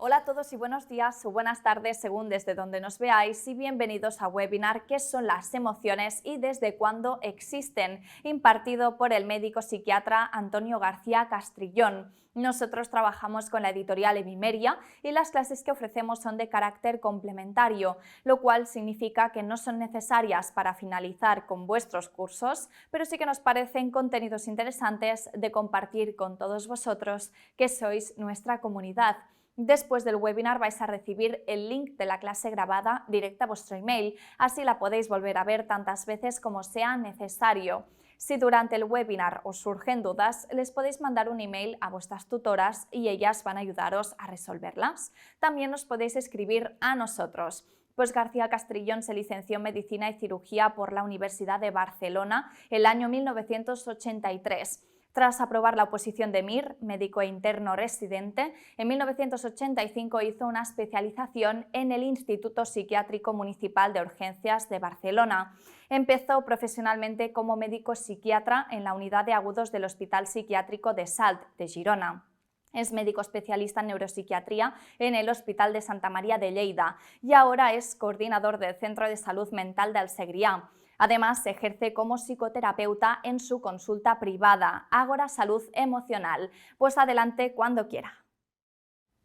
Hola a todos y buenos días o buenas tardes según desde donde nos veáis y bienvenidos a webinar ¿Qué son las emociones y desde cuándo existen?, impartido por el médico psiquiatra Antonio García Castrillón. Nosotros trabajamos con la editorial Evimeria y las clases que ofrecemos son de carácter complementario, lo cual significa que no son necesarias para finalizar con vuestros cursos, pero sí que nos parecen contenidos interesantes de compartir con todos vosotros que sois nuestra comunidad. Después del webinar vais a recibir el link de la clase grabada directa a vuestro email, así la podéis volver a ver tantas veces como sea necesario. Si durante el webinar os surgen dudas, les podéis mandar un email a vuestras tutoras y ellas van a ayudaros a resolverlas. También os podéis escribir a nosotros. Pues García Castrillón se licenció en Medicina y Cirugía por la Universidad de Barcelona el año 1983. Tras aprobar la oposición de MIR, médico e interno residente, en 1985 hizo una especialización en el Instituto Psiquiátrico Municipal de Urgencias de Barcelona. Empezó profesionalmente como médico psiquiatra en la unidad de agudos del Hospital Psiquiátrico de Salt, de Girona. Es médico especialista en neuropsiquiatría en el Hospital de Santa María de Lleida y ahora es coordinador del Centro de Salud Mental de El Segrià. Además, ejerce como psicoterapeuta en su consulta privada, Ágora Salud Emocional. Pues adelante cuando quiera.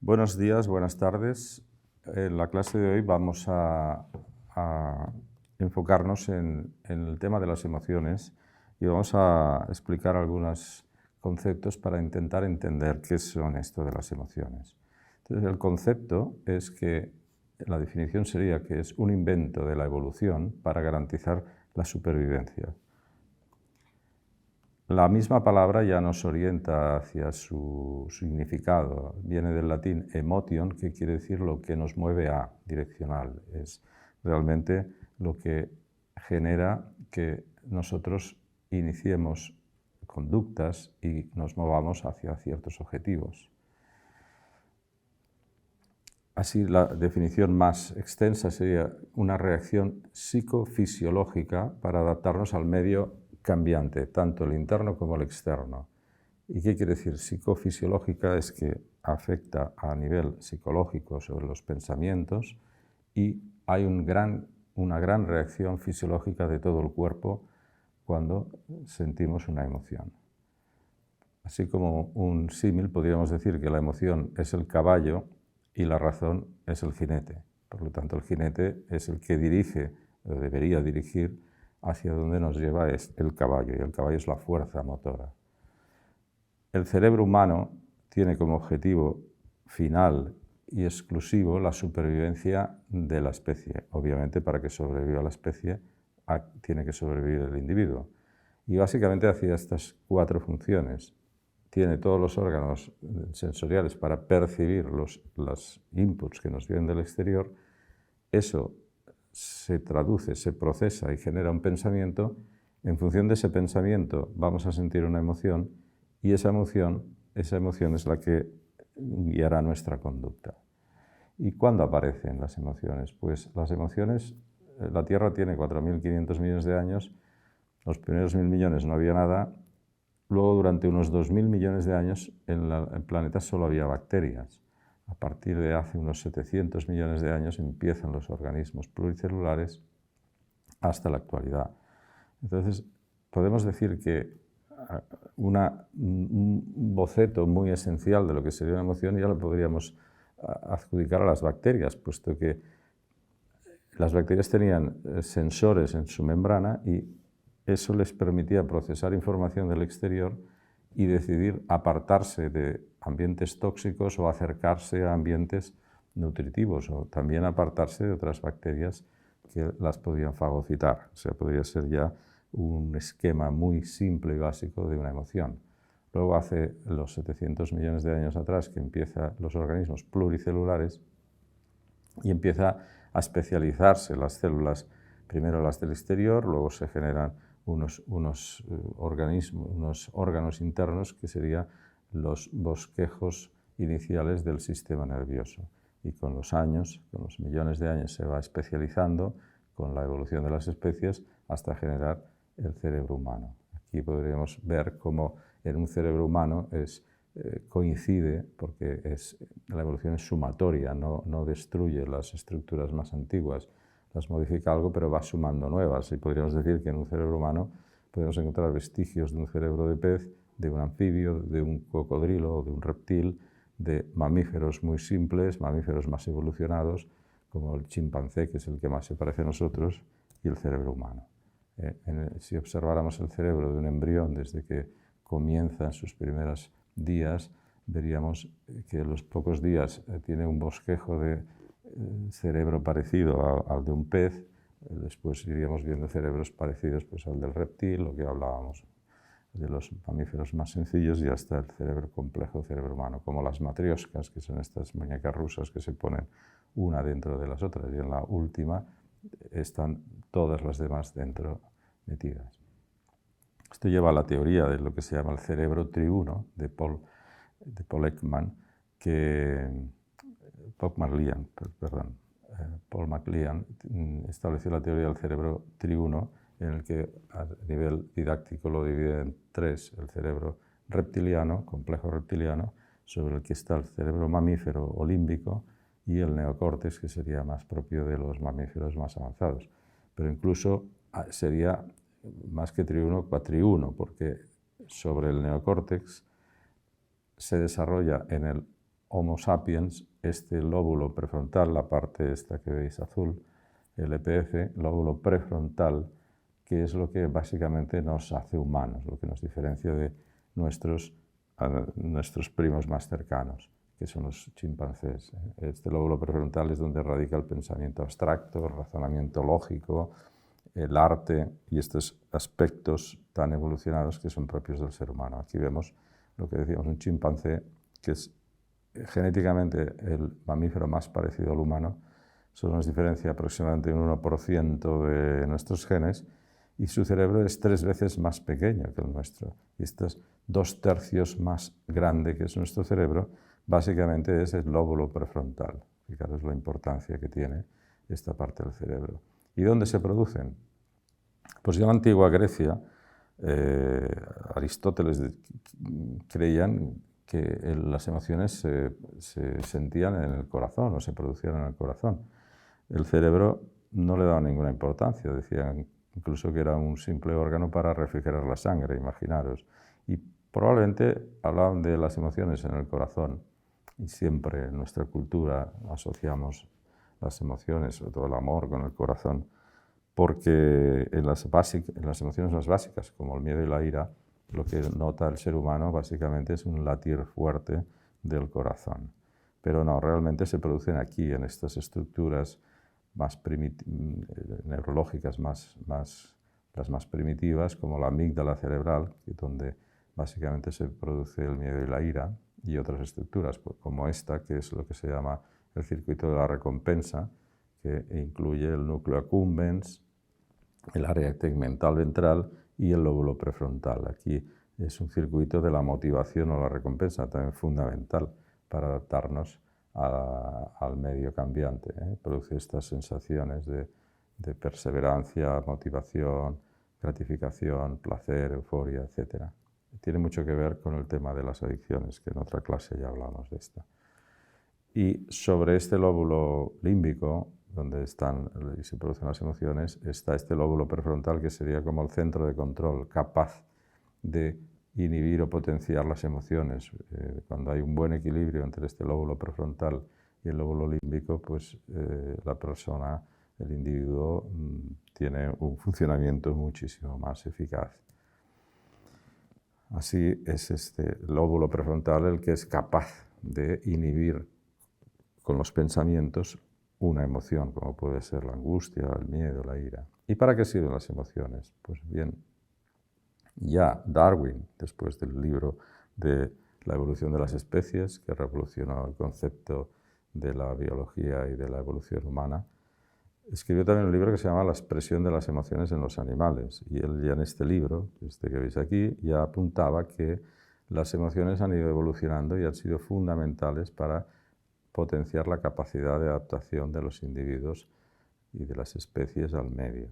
Buenos días, buenas tardes. En la clase de hoy vamos a enfocarnos en el tema de las emociones y vamos a explicar algunos conceptos para intentar entender qué son esto de las emociones. Entonces, el concepto es que la definición sería que es un invento de la evolución para garantizar la supervivencia. La misma palabra ya nos orienta hacia su significado. Viene del latín emotion, que quiere decir lo que nos mueve a, direccional. Es realmente lo que genera que nosotros iniciemos conductas y nos movamos hacia ciertos objetivos. Así, la definición más extensa sería una reacción psicofisiológica para adaptarnos al medio cambiante, tanto el interno como el externo. ¿Y qué quiere decir? Psicofisiológica es que afecta a nivel psicológico sobre los pensamientos y hay una gran reacción fisiológica de todo el cuerpo cuando sentimos una emoción. Así como un símil, podríamos decir que la emoción es el caballo y la razón es el jinete. Por lo tanto, el jinete es el que dirige, o debería dirigir, hacia donde nos lleva el caballo, y el caballo es la fuerza motora. El cerebro humano tiene como objetivo final y exclusivo la supervivencia de la especie. Obviamente, para que sobreviva la especie, tiene que sobrevivir el individuo. Y básicamente hacía estas 4 funciones. Tiene todos los órganos sensoriales para percibir los inputs que nos vienen del exterior. Eso se traduce, se procesa y genera un pensamiento. En función de ese pensamiento vamos a sentir una emoción y esa emoción es la que guiará nuestra conducta. ¿Y cuándo aparecen las emociones? Pues las emociones, la Tierra tiene 4.500 millones de años, los primeros 1.000 millones no había nada. Luego, durante unos 2.000 millones de años, en el planeta solo había bacterias. A partir de hace unos 700 millones de años empiezan los organismos pluricelulares hasta la actualidad. Entonces, podemos decir que un boceto muy esencial de lo que sería una emoción ya lo podríamos adjudicar a las bacterias, puesto que las bacterias tenían sensores en su membrana y eso les permitía procesar información del exterior y decidir apartarse de ambientes tóxicos o acercarse a ambientes nutritivos, o también apartarse de otras bacterias que las podían fagocitar. O sea, podría ser ya un esquema muy simple y básico de una emoción. Luego, hace los 700 millones de años atrás, que empiezan los organismos pluricelulares y empieza a especializarse las células, primero las del exterior, luego se generan unos órganos internos que serían los bosquejos iniciales del sistema nervioso. Y con los años, con los millones de años, se va especializando con la evolución de las especies hasta generar el cerebro humano. Aquí podríamos ver cómo en un cerebro humano es coincide, porque la evolución es sumatoria, no destruye las estructuras más antiguas, las modifica algo, pero va sumando nuevas. Y podríamos decir que en un cerebro humano podemos encontrar vestigios de un cerebro de pez, de un anfibio, de un cocodrilo, de un reptil, de mamíferos muy simples, mamíferos más evolucionados, como el chimpancé, que es el que más se parece a nosotros, y el cerebro humano. Si observáramos el cerebro de un embrión desde que comienza en sus primeros días, veríamos que en los pocos días tiene un bosquejo de cerebro parecido al de un pez. Después iríamos viendo cerebros parecidos pues, al del reptil, lo que hablábamos de los mamíferos más sencillos, y hasta el cerebro complejo, cerebro humano, como las matrioscas, que son estas muñecas rusas que se ponen una dentro de las otras, y en la última están todas las demás dentro metidas. Esto lleva a la teoría de lo que se llama el cerebro triuno de Paul Ekman, Paul MacLean estableció la teoría del cerebro triuno, en el que a nivel didáctico lo divide en tres: el cerebro reptiliano, complejo reptiliano, sobre el que está el cerebro mamífero o límbico, y el neocórtex, que sería más propio de los mamíferos más avanzados. Pero incluso sería más que triuno, cuatriuno, porque sobre el neocórtex se desarrolla en el Homo sapiens este lóbulo prefrontal, la parte esta que veis azul, el EPF, lóbulo prefrontal, que es lo que básicamente nos hace humanos, lo que nos diferencia de nuestros primos más cercanos, que son los chimpancés. Este lóbulo prefrontal es donde radica el pensamiento abstracto, el razonamiento lógico, el arte y estos aspectos tan evolucionados que son propios del ser humano. Aquí vemos lo que decíamos, un chimpancé, que es genéticamente el mamífero más parecido al humano. Solo nos diferencia aproximadamente un 1% de nuestros genes, y su cerebro es 3 veces más pequeño que el nuestro. Y este es 2/3 más grande que es nuestro cerebro, básicamente es el lóbulo prefrontal. Fijaros la importancia que tiene esta parte del cerebro. ¿Y dónde se producen? Pues ya en la antigua Grecia, Aristóteles creían que las emociones se sentían en el corazón o se producían en el corazón. El cerebro no le daba ninguna importancia, decían incluso que era un simple órgano para refrigerar la sangre, imaginaros. Y probablemente hablaban de las emociones en el corazón, y siempre en nuestra cultura asociamos las emociones, sobre todo el amor, con el corazón, porque en las emociones más básicas, como el miedo y la ira, lo que nota el ser humano básicamente es un latir fuerte del corazón. Pero no, realmente se producen aquí, en estas estructuras más neurológicas, las más primitivas, como la amígdala cerebral, donde básicamente se produce el miedo y la ira, y otras estructuras, como esta, que es lo que se llama el circuito de la recompensa, que incluye el núcleo accumbens, el área tegmental ventral y el lóbulo prefrontal. Aquí es un circuito de la motivación o la recompensa, también fundamental para adaptarnos al medio cambiante. Produce estas sensaciones de perseverancia, motivación, gratificación, placer, euforia, etc. Tiene mucho que ver con el tema de las adicciones, que en otra clase ya hablamos de esto. Y sobre este lóbulo límbico, donde están y se producen las emociones, está este lóbulo prefrontal, que sería como el centro de control, capaz de inhibir o potenciar las emociones. Cuando hay un buen equilibrio entre este lóbulo prefrontal y el lóbulo límbico, pues la persona, el individuo, tiene un funcionamiento muchísimo más eficaz. Así es este lóbulo prefrontal el que es capaz de inhibir con los pensamientos una emoción, como puede ser la angustia, el miedo, la ira. ¿Y para qué sirven las emociones? Pues bien, ya Darwin, después del libro de la evolución de las especies, que revolucionó el concepto de la biología y de la evolución humana, escribió también un libro que se llama La expresión de las emociones en los animales. Y él ya en este libro, este que veis aquí, ya apuntaba que las emociones han ido evolucionando y han sido fundamentales para potenciar la capacidad de adaptación de los individuos y de las especies al medio.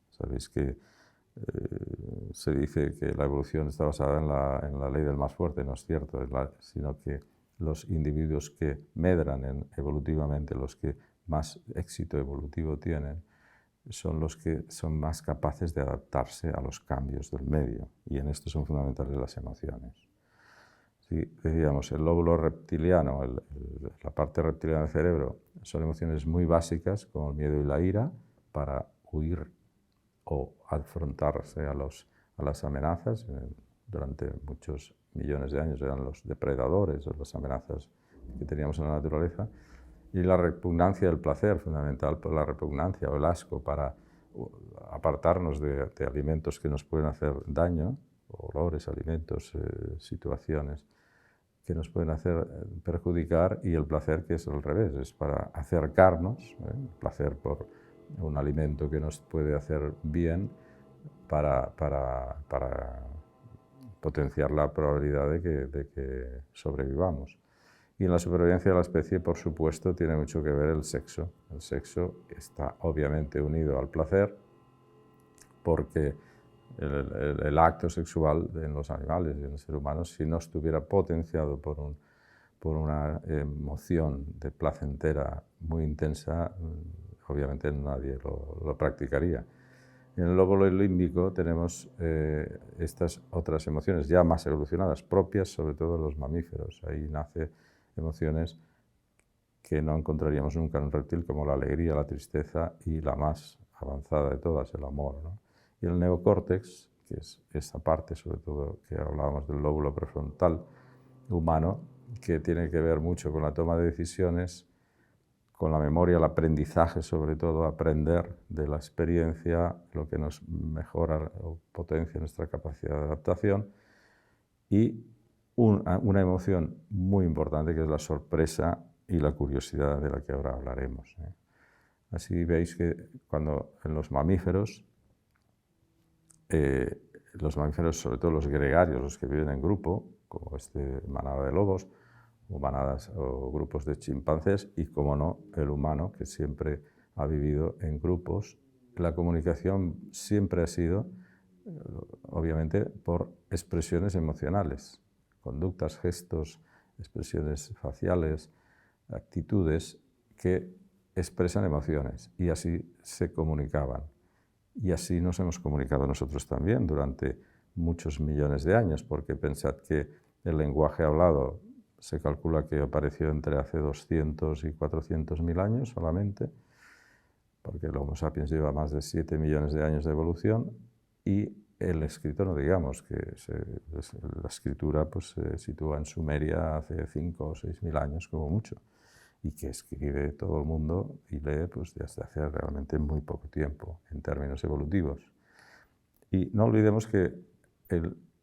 Sabéis que se dice que la evolución está basada en la ley del más fuerte, no es cierto, sino que los individuos que medran evolutivamente, los que más éxito evolutivo tienen, son los que son más capaces de adaptarse a los cambios del medio, y en esto son fundamentales las emociones. Si decíamos, el lóbulo reptiliano, la parte reptiliana del cerebro, son emociones muy básicas, como el miedo y la ira, para huir o afrontarse a las amenazas. Durante muchos millones de años eran los depredadores o las amenazas que teníamos en la naturaleza. Y la repugnancia del placer, fundamental por la repugnancia o el asco, para apartarnos de alimentos que nos pueden hacer daño, olores, alimentos, situaciones que nos pueden hacer perjudicar, y el placer, que es al revés, es para acercarnos, el placer por un alimento que nos puede hacer bien, para potenciar la probabilidad de que sobrevivamos. Y en la supervivencia de la especie, por supuesto, tiene mucho que ver el sexo. El sexo está obviamente unido al placer, porque el acto sexual en los animales y en el ser humano, si no estuviera potenciado por una emoción de placentera muy intensa, obviamente nadie lo practicaría. En el lóbulo límbico tenemos estas otras emociones ya más evolucionadas, propias sobre todo de los mamíferos. Ahí nacen emociones que no encontraríamos nunca en un reptil, como la alegría, la tristeza y la más avanzada de todas, el amor, ¿no? Y el neocórtex, que es esa parte, sobre todo, que hablábamos del lóbulo prefrontal humano, que tiene que ver mucho con la toma de decisiones, con la memoria, el aprendizaje, sobre todo, aprender de la experiencia, lo que nos mejora o potencia nuestra capacidad de adaptación, y una emoción muy importante, que es la sorpresa y la curiosidad, de la que ahora hablaremos. Así veis que cuando en los mamíferos, sobre todo los gregarios, los que viven en grupo, como manada de lobos, o manadas o grupos de chimpancés, y, como no, el humano, que siempre ha vivido en grupos, la comunicación siempre ha sido, obviamente, por expresiones emocionales, conductas, gestos, expresiones faciales, actitudes que expresan emociones, y así se comunicaban. Y así nos hemos comunicado nosotros también durante muchos millones de años, porque pensad que el lenguaje hablado se calcula que apareció entre hace 200 y 400.000 años solamente, porque el Homo sapiens lleva más de 7 millones de años de evolución, y el escrito, no digamos, que la escritura pues, se sitúa en Sumeria hace 5 o 6.000 años como mucho, y que escribe todo el mundo y lee pues, desde hace realmente muy poco tiempo, en términos evolutivos. Y no olvidemos que,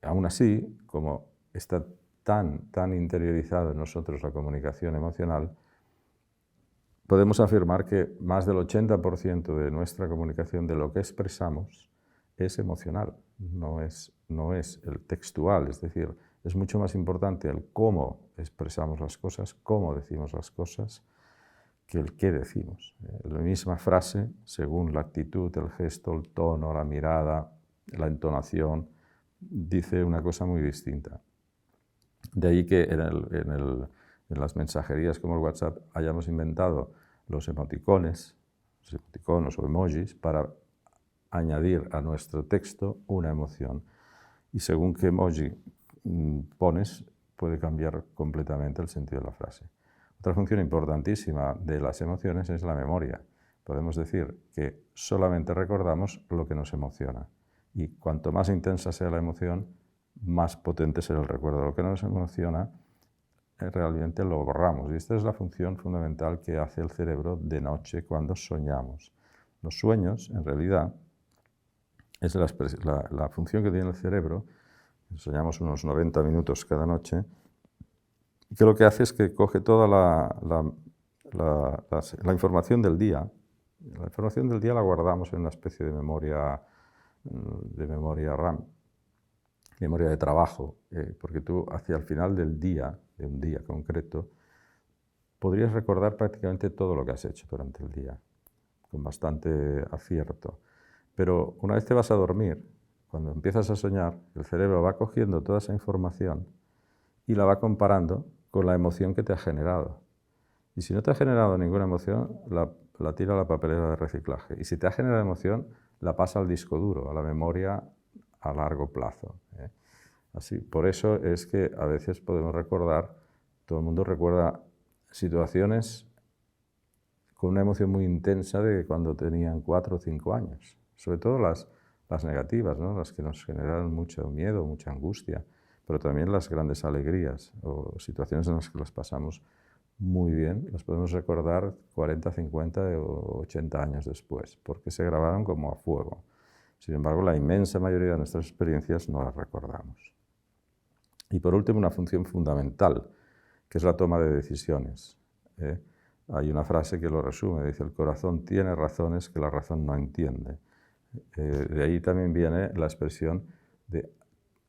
aún así, como está tan interiorizado en nosotros la comunicación emocional, podemos afirmar que más del 80% de nuestra comunicación, de lo que expresamos, es emocional, no es el textual. Es decir, es mucho más importante el cómo expresamos las cosas, cómo decimos las cosas, que el qué decimos. La misma frase, según la actitud, el gesto, el tono, la mirada, la entonación, dice una cosa muy distinta. De ahí que en las mensajerías como el WhatsApp hayamos inventado los emoticones o emojis, para añadir a nuestro texto una emoción. Y según qué emoji pones, puede cambiar completamente el sentido de la frase. Otra función importantísima de las emociones es la memoria. Podemos decir que solamente recordamos lo que nos emociona. Y cuanto más intensa sea la emoción, más potente será el recuerdo. Lo que nos emociona, realmente lo borramos. Y esta es la función fundamental que hace el cerebro de noche cuando soñamos. Los sueños, en realidad, es la función que tiene el cerebro. Soñamos unos 90 minutos cada noche, que lo que hace es que coge toda la información del día. La información del día la guardamos en una especie de memoria RAM, memoria de trabajo, porque tú hacia el final del día, de un día concreto, podrías recordar prácticamente todo lo que has hecho durante el día, con bastante acierto. Pero una vez te vas a dormir, cuando empiezas a soñar, el cerebro va cogiendo toda esa información y la va comparando con la emoción que te ha generado. Y si no te ha generado ninguna emoción, la tira a la papelera de reciclaje. Y si te ha generado emoción, la pasa al disco duro, a la memoria a largo plazo. Así, por eso es que a veces podemos recordar, todo el mundo recuerda situaciones con una emoción muy intensa de cuando tenían 4 o 5 años. Sobre todo las negativas, ¿no? Las que nos generan mucho miedo, mucha angustia, pero también las grandes alegrías o situaciones en las que las pasamos muy bien, las podemos recordar 40, 50 o 80 años después, porque se grabaron como a fuego. Sin embargo, la inmensa mayoría de nuestras experiencias no las recordamos. Y por último, una función fundamental, que es la toma de decisiones. Hay una frase que lo resume, dice: el corazón tiene razones que la razón no entiende. De ahí también viene la expresión de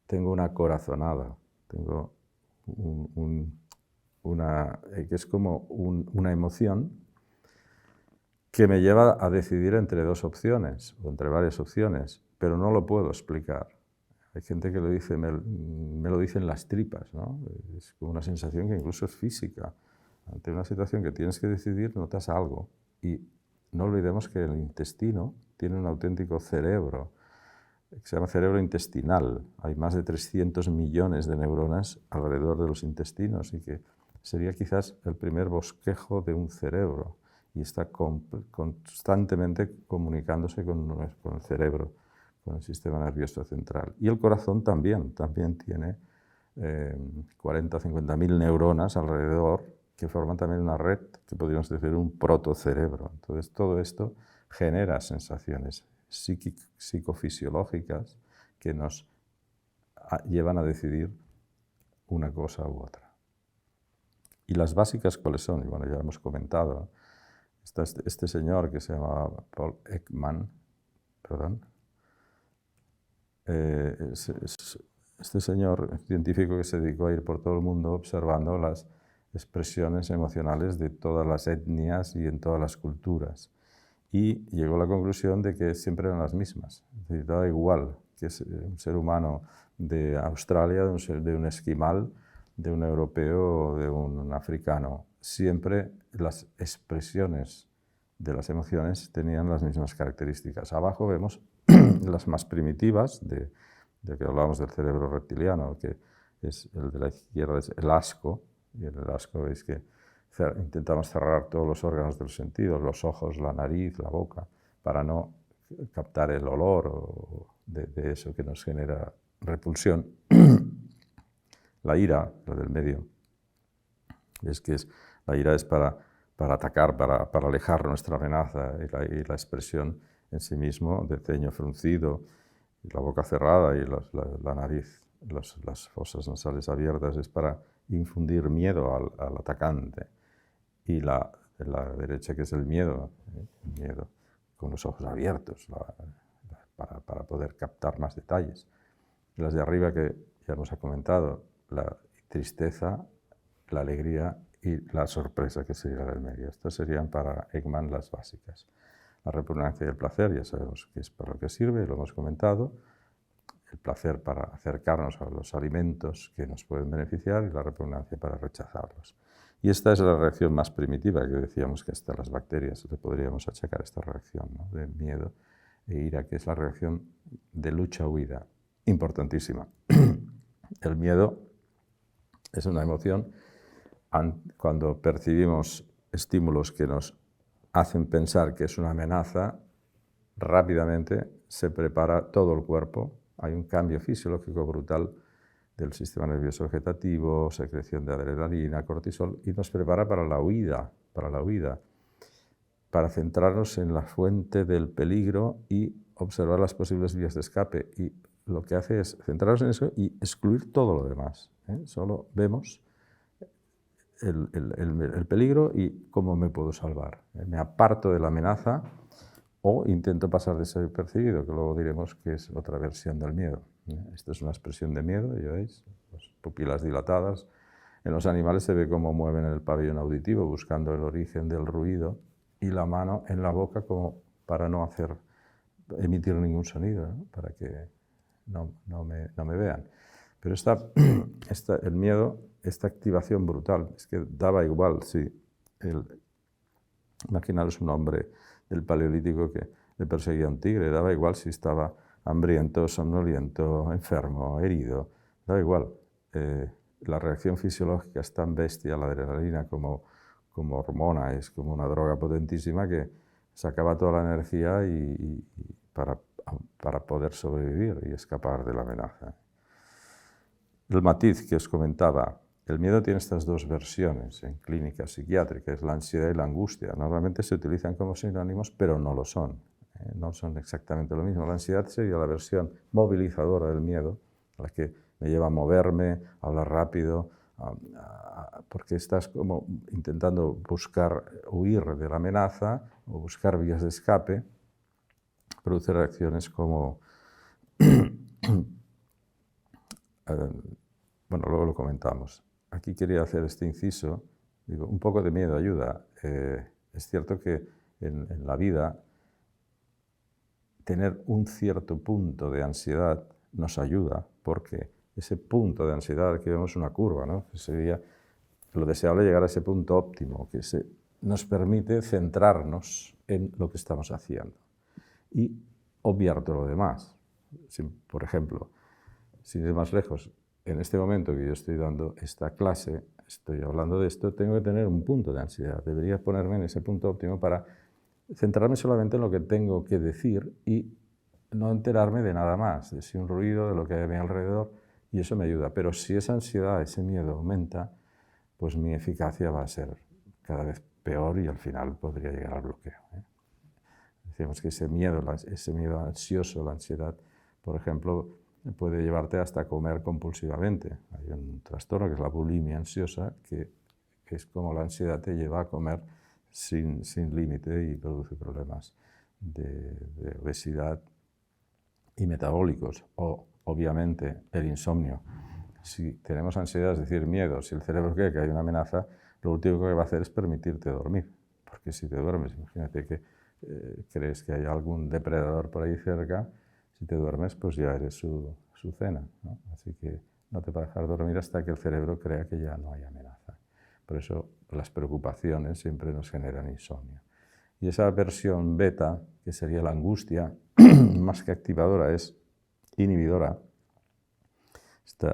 tengo una corazonada, tengo que es como una emoción que me lleva a decidir entre dos opciones o entre varias opciones, pero no lo puedo explicar. Hay gente que lo dice, me lo dicen las tripas, ¿no? Es como una sensación que incluso es física. Ante una situación que tienes que decidir, notas algo. Y no olvidemos que el intestino tiene un auténtico cerebro, que se llama cerebro intestinal. Hay más de 300 millones de neuronas alrededor de los intestinos y que sería quizás el primer bosquejo de un cerebro. Y está constantemente comunicándose con el cerebro, con el sistema nervioso central. Y el corazón también tiene 40 o 50 mil neuronas alrededor que forman también una red que podríamos decir un protocerebro. Entonces todo esto genera sensaciones psicofisiológicas que nos llevan a decidir una cosa u otra. ¿Y las básicas cuáles son? Y bueno, ya hemos comentado. Está este señor que se llama Paul Ekman, este señor científico que se dedicó a ir por todo el mundo observando las expresiones emocionales de todas las etnias y en todas las culturas. Y llegó a la conclusión de que siempre eran las mismas. Es decir, da igual que es un ser humano de Australia, de un esquimal, de un europeo o de un africano. Siempre las expresiones de las emociones tenían las mismas características. Abajo vemos las más primitivas, de que hablábamos del cerebro reptiliano, que es el de la izquierda, es el asco, y en el asco veis que intentamos cerrar todos los órganos de los sentidos, los ojos, la nariz, la boca, para no captar el olor de eso que nos genera repulsión. La ira, la del medio, la ira es para atacar, para alejar nuestra amenaza, y la expresión en sí mismo de ceño fruncido, la boca cerrada y la nariz, las fosas nasales abiertas, es para infundir miedo al atacante. Y la derecha, que es el miedo con los ojos abiertos, para poder captar más detalles. Y las de arriba, que ya hemos comentado, la tristeza, la alegría y la sorpresa, que sería la del medio. Estas serían para Ekman las básicas. La repugnancia y el placer, ya sabemos que es para lo que sirve, lo hemos comentado. El placer para acercarnos a los alimentos que nos pueden beneficiar y la repugnancia para rechazarlos. Y esta es la reacción más primitiva, que decíamos que hasta las bacterias le podríamos achacar esta reacción, ¿no? De miedo e ira, que es la reacción de lucha-huida, importantísima. El miedo es una emoción cuando percibimos estímulos que nos hacen pensar que es una amenaza, rápidamente se prepara todo el cuerpo. Hay un cambio fisiológico brutal del sistema nervioso vegetativo, secreción de adrenalina, cortisol, y nos prepara para la huida, para centrarnos en la fuente del peligro y observar las posibles vías de escape. Y lo que hace es centrarnos en eso y excluir todo lo demás. Solo vemos el peligro y cómo me puedo salvar. Me aparto de la amenaza o intento pasar desapercibido, que luego diremos que es otra versión del miedo. Esto es una expresión de miedo, ya veis, las pupilas dilatadas. En los animales se ve cómo mueven el pabellón auditivo buscando el origen del ruido y la mano en la boca como para no emitir ningún sonido, ¿no? Para que no me vean. Pero el miedo, esta activación brutal, es que daba igual si imaginaros un hombre del Paleolítico que le perseguía un tigre, daba igual si estaba hambriento, somnoliento, enfermo, herido, daba igual. La reacción fisiológica es tan bestia, la adrenalina como hormona, es como una droga potentísima que sacaba toda la energía para poder sobrevivir y escapar de la amenaza. El matiz que os comentaba, el miedo tiene estas dos versiones en clínica psiquiátrica, es la ansiedad y la angustia. Normalmente se utilizan como sinónimos, pero no lo son. No son exactamente lo mismo. La ansiedad sería la versión movilizadora del miedo, la que me lleva a moverme, a hablar rápido, porque estás como intentando buscar huir de la amenaza o buscar vías de escape, produce reacciones como... bueno, luego lo comentamos. Aquí quería hacer este inciso, digo, un poco de miedo ayuda. Es cierto que en la vida tener un cierto punto de ansiedad nos ayuda, porque ese punto de ansiedad, aquí vemos una curva, ¿no? Sería lo deseable llegar a ese punto óptimo, que nos permite centrarnos en lo que estamos haciendo y obviar todo lo demás. Por ejemplo, sin ir más lejos, en este momento que yo estoy dando esta clase, estoy hablando de esto, tengo que tener un punto de ansiedad. Debería ponerme en ese punto óptimo para centrarme solamente en lo que tengo que decir y no enterarme de nada más, de si un ruido, de lo que hay a mi alrededor, y eso me ayuda. Pero si esa ansiedad, ese miedo aumenta, pues mi eficacia va a ser cada vez peor y al final podría llegar al bloqueo. Decimos que ese miedo ansioso, la ansiedad, por ejemplo, puede llevarte hasta comer compulsivamente. Hay un trastorno que es la bulimia ansiosa, que es como la ansiedad te lleva a comer sin límite y produce problemas de obesidad y metabólicos. O, obviamente, el insomnio. Si tenemos ansiedad, es decir, miedo, si el cerebro cree que hay una amenaza, lo último que va a hacer es permitirte dormir. Porque si te duermes, imagínate que crees que hay algún depredador por ahí cerca, si te duermes, pues ya eres su cena, ¿no? Así que no te va a dejar dormir hasta que el cerebro crea que ya no hay amenaza. Por eso las preocupaciones siempre nos generan insomnio. Y esa versión beta, que sería la angustia, más que activadora, es inhibidora.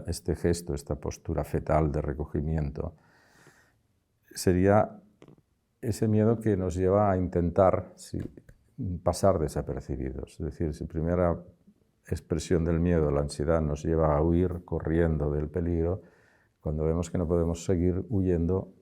Este gesto, esta postura fetal de recogimiento, sería ese miedo que nos lleva a intentar pasar desapercibidos. Es decir, si primera expresión del miedo, la ansiedad, nos lleva a huir corriendo del peligro, cuando vemos que no podemos seguir huyendo,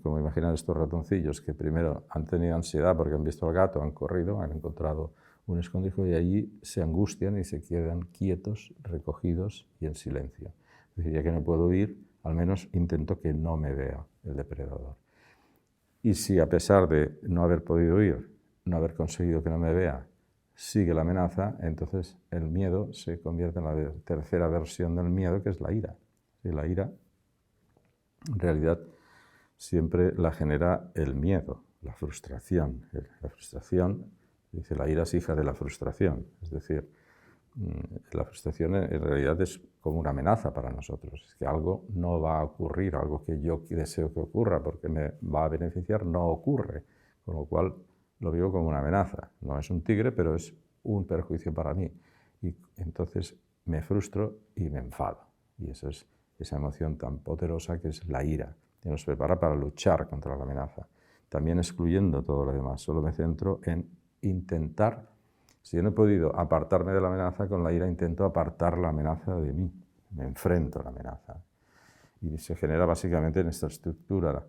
como imaginan estos ratoncillos que primero han tenido ansiedad porque han visto al gato, han corrido, han encontrado un escondrijo y allí se angustian y se quedan quietos, recogidos y en silencio. Es decir, ya que no puedo huir, al menos intento que no me vea el depredador. Y si a pesar de no haber podido huir, no haber conseguido que no me vea, sigue la amenaza, entonces el miedo se convierte en la tercera versión del miedo, que es la ira. Y la ira, en realidad, siempre la genera el miedo, la frustración. La frustración, dice, la ira es hija de la frustración. Es decir, la frustración en realidad es como una amenaza para nosotros. Es que algo no va a ocurrir, algo que yo deseo que ocurra porque me va a beneficiar, no ocurre. Con lo cual lo vivo como una amenaza. No es un tigre, pero es un perjuicio para mí. Y entonces me frustro y me enfado. Y eso es esa emoción tan poderosa que es la ira, que nos prepara para luchar contra la amenaza. También excluyendo todo lo demás. Solo me centro en intentar, si yo no he podido apartarme de la amenaza, con la ira intento apartar la amenaza de mí. Me enfrento a la amenaza. Y se genera básicamente en esta estructura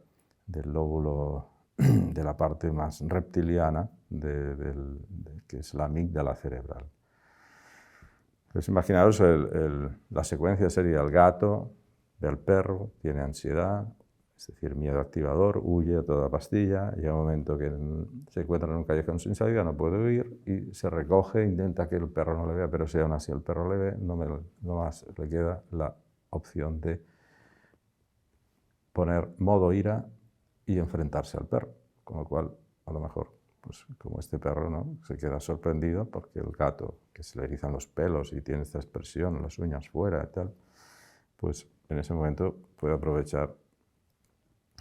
del lóbulo, de la parte más reptiliana, que es la amígdala cerebral. Entonces imaginaros, la secuencia sería el gato, ve al perro, tiene ansiedad, es decir, miedo activador, huye a toda pastilla, llega un momento que se encuentra en un callejón sin salida, no puede huir y se recoge, intenta que el perro no le vea, pero si aún así el perro le ve, no más le queda la opción de poner modo ira y enfrentarse al perro, con lo cual a lo mejor pues como este perro, ¿no? Se queda sorprendido porque el gato, que se le erizan los pelos y tiene esta expresión, las uñas fuera y tal, pues en ese momento puede aprovechar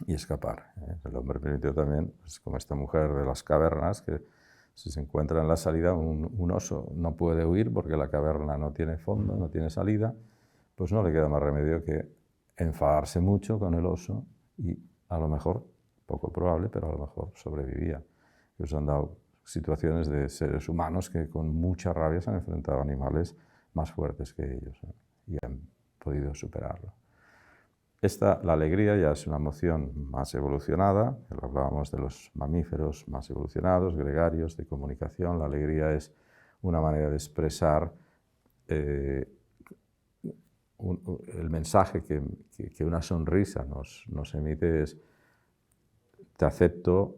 y escapar. El hombre primitivo también, pues como esta mujer de las cavernas, que si se encuentra en la salida un oso, no puede huir porque la caverna no tiene fondo, no tiene salida, pues no le queda más remedio que enfadarse mucho con el oso y a lo mejor, poco probable, pero a lo mejor sobrevivía. Ellos han dado situaciones de seres humanos que con mucha rabia se han enfrentado a animales más fuertes que ellos, ¿no? Y han podido superarlo. La alegría ya es una emoción más evolucionada, hablábamos de los mamíferos más evolucionados, gregarios, de comunicación. La alegría es una manera de expresar el mensaje que una sonrisa nos emite es: te acepto,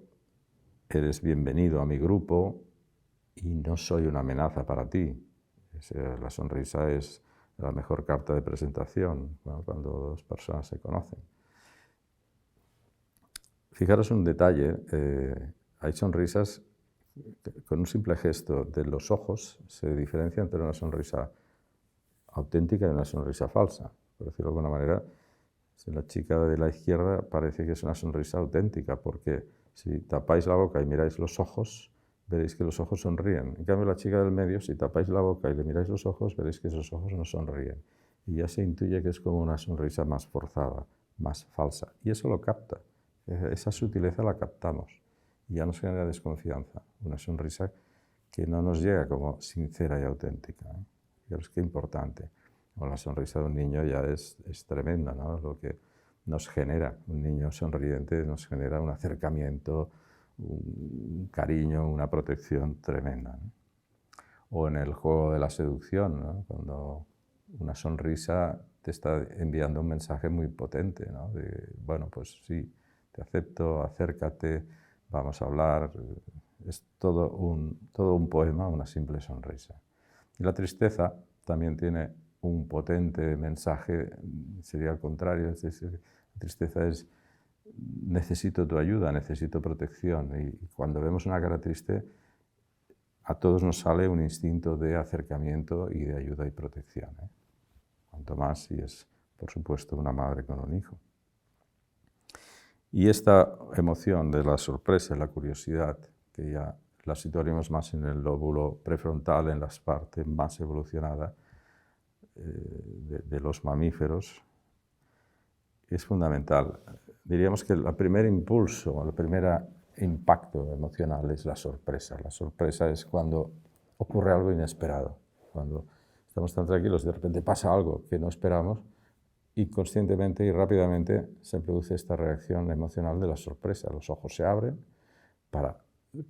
eres bienvenido a mi grupo y no soy una amenaza para ti. La sonrisa es la mejor carta de presentación, bueno, cuando dos personas se conocen. Fijaros un detalle, hay sonrisas que con un simple gesto de los ojos se diferencia entre una sonrisa auténtica y una sonrisa falsa. Por decirlo de alguna manera, si la chica de la izquierda parece que es una sonrisa auténtica, porque si tapáis la boca y miráis los ojos, veréis que los ojos sonríen. En cambio, la chica del medio, si tapáis la boca y le miráis los ojos, veréis que esos ojos no sonríen. Y ya se intuye que es como una sonrisa más forzada, más falsa. Y eso lo capta. Esa sutileza la captamos. Y ya nos genera desconfianza. Una sonrisa que no nos llega como sincera y auténtica, ¿eh? Pero es que importante. O la sonrisa de un niño ya es tremenda, ¿no? Lo que nos genera. Un niño sonriente nos genera un acercamiento, un cariño, una protección tremenda, ¿no? O en el juego de la seducción, ¿no? Cuando una sonrisa te está enviando un mensaje muy potente, ¿no? De, bueno, pues sí, te acepto, acércate, vamos a hablar. Es todo un poema, una simple sonrisa. Y la tristeza también tiene un potente mensaje, sería al contrario, es decir, la tristeza es: necesito tu ayuda, necesito protección. Y cuando vemos una cara triste, a todos nos sale un instinto de acercamiento y de ayuda y protección, ¿eh? Cuanto más si es, por supuesto, una madre con un hijo. Y esta emoción de la sorpresa y la curiosidad, que ya la situaremos más en el lóbulo prefrontal, en las partes más evolucionadas de los mamíferos, es fundamental. Diríamos que el primer impulso, el primer impacto emocional es la sorpresa. La sorpresa es cuando ocurre algo inesperado, cuando estamos tan tranquilos, de repente pasa algo que no esperamos y conscientemente y rápidamente se produce esta reacción emocional de la sorpresa. Los ojos se abren para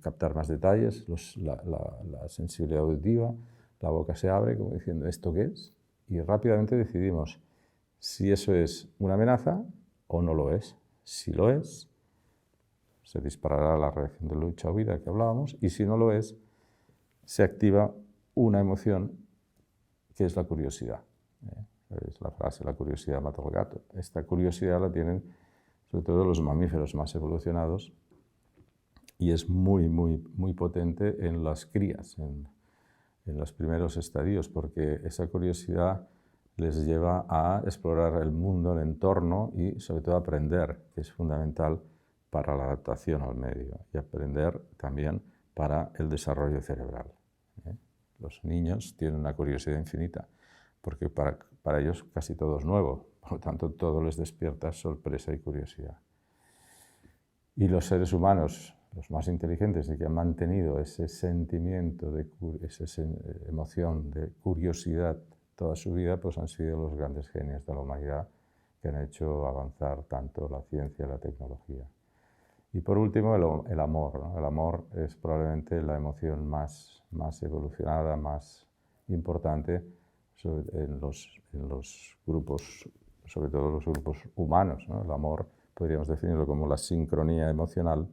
captar más detalles, la sensibilidad auditiva, la boca se abre como diciendo ¿esto qué es? Y rápidamente decidimos si eso es una amenaza o no lo es. Si lo es, se disparará la reacción de lucha o huida que hablábamos, y si no lo es, se activa una emoción que es la curiosidad. Es la frase, la curiosidad mata al gato. Esta curiosidad la tienen sobre todo los mamíferos más evolucionados y es muy, muy, muy potente en las crías, en los primeros estadios, porque esa curiosidad les lleva a explorar el mundo, el entorno y sobre todo aprender, que es fundamental para la adaptación al medio y aprender también para el desarrollo cerebral, ¿eh? Los niños tienen una curiosidad infinita, porque para ellos casi todo es nuevo, por lo tanto todo les despierta sorpresa y curiosidad. Y los seres humanos, los más inteligentes y que han mantenido ese sentimiento, esa emoción de curiosidad toda su vida, pues han sido los grandes genios de la humanidad que han hecho avanzar tanto la ciencia y la tecnología. Y por último, el amor, ¿no? El amor es probablemente la emoción más evolucionada, más importante en los grupos, sobre todo los grupos humanos, ¿no? El amor podríamos definirlo como la sincronía emocional,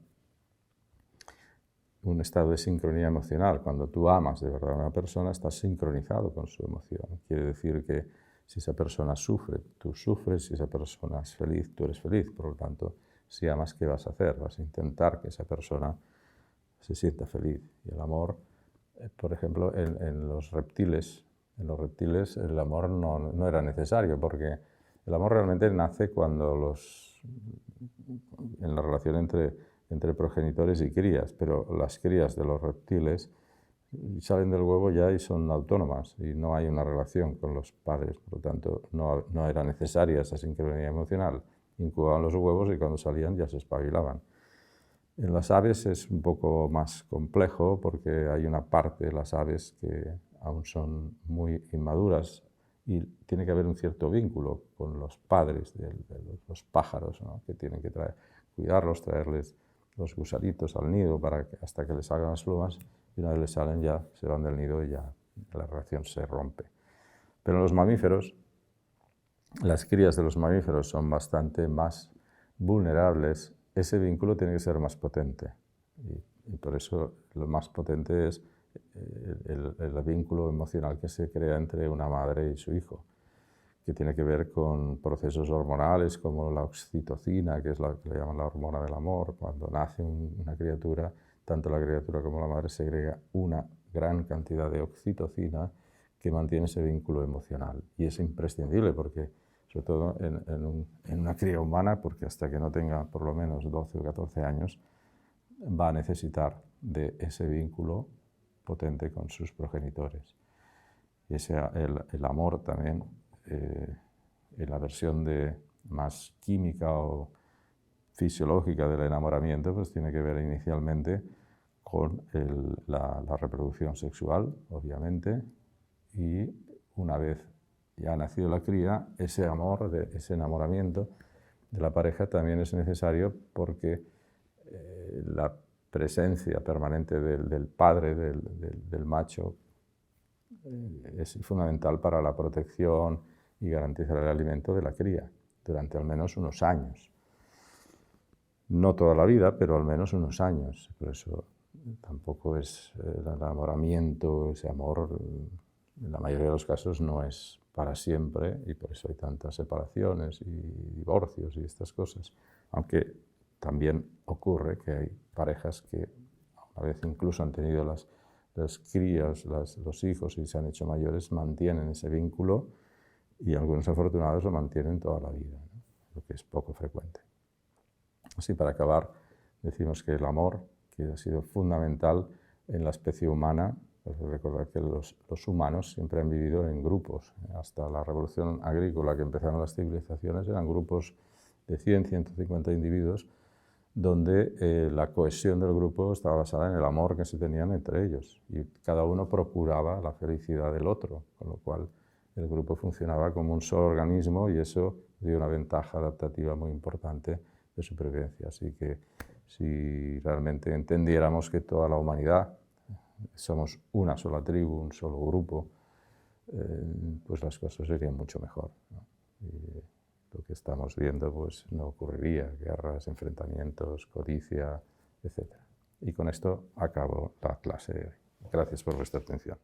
un estado de sincronía emocional. Cuando tú amas de verdad a una persona, estás sincronizado con su emoción. Quiere decir que si esa persona sufre, tú sufres, si esa persona es feliz, tú eres feliz. Por lo tanto, si amas, ¿qué vas a hacer? Vas a intentar que esa persona se sienta feliz. Y el amor, por ejemplo, en los reptiles el amor no era necesario, porque el amor realmente nace cuando en la relación entre progenitores y crías, pero las crías de los reptiles salen del huevo ya y son autónomas y no hay una relación con los padres, por lo tanto no era necesaria esa sincronía emocional. Incubaban los huevos y cuando salían ya se espabilaban. En las aves es un poco más complejo porque hay una parte de las aves que aún son muy inmaduras y tiene que haber un cierto vínculo con los padres de los pájaros, ¿no? Que tienen que cuidarlos, traerles los gusanitos al nido hasta que les salgan las plumas, y una vez les salen ya se van del nido y ya la relación se rompe. Pero en los mamíferos, las crías de los mamíferos son bastante más vulnerables. Ese vínculo tiene que ser más potente y por eso lo más potente es el vínculo emocional que se crea entre una madre y su hijo, que tiene que ver con procesos hormonales como la oxitocina, que es la que le llaman la hormona del amor. Cuando nace una criatura, tanto la criatura como la madre segrega una gran cantidad de oxitocina que mantiene ese vínculo emocional. Y es imprescindible porque, sobre todo en una cría humana, porque hasta que no tenga por lo menos 12 o 14 años, va a necesitar de ese vínculo potente con sus progenitores. Y el amor también, en la versión más química o fisiológica del enamoramiento, pues tiene que ver inicialmente con la reproducción sexual, obviamente, y una vez ya ha nacido la cría, ese amor, ese enamoramiento de la pareja también es necesario porque la presencia permanente del padre, del macho, es fundamental para la protección y garantizar el alimento de la cría durante al menos unos años. No toda la vida, pero al menos unos años. Por eso tampoco es el enamoramiento, ese amor, en la mayoría de los casos no es para siempre y por eso hay tantas separaciones y divorcios y estas cosas. Aunque también ocurre que hay parejas que a veces incluso han tenido las crías, los hijos y se han hecho mayores, mantienen ese vínculo y algunos afortunados lo mantienen toda la vida, ¿no? Lo que es poco frecuente. Así, para acabar, decimos que el amor, que ha sido fundamental en la especie humana, recordar que los humanos siempre han vivido en grupos. Hasta la revolución agrícola que empezaron las civilizaciones eran grupos de 100, 150 individuos donde la cohesión del grupo estaba basada en el amor que se tenían entre ellos y cada uno procuraba la felicidad del otro, con lo cual el grupo funcionaba como un solo organismo y eso dio una ventaja adaptativa muy importante de supervivencia. Así que si realmente entendiéramos que toda la humanidad somos una sola tribu, un solo grupo, pues las cosas serían mucho mejor, ¿no? Y lo que estamos viendo pues no ocurriría, guerras, enfrentamientos, codicia, etc. Y con esto acabo la clase de hoy. Gracias por vuestra atención.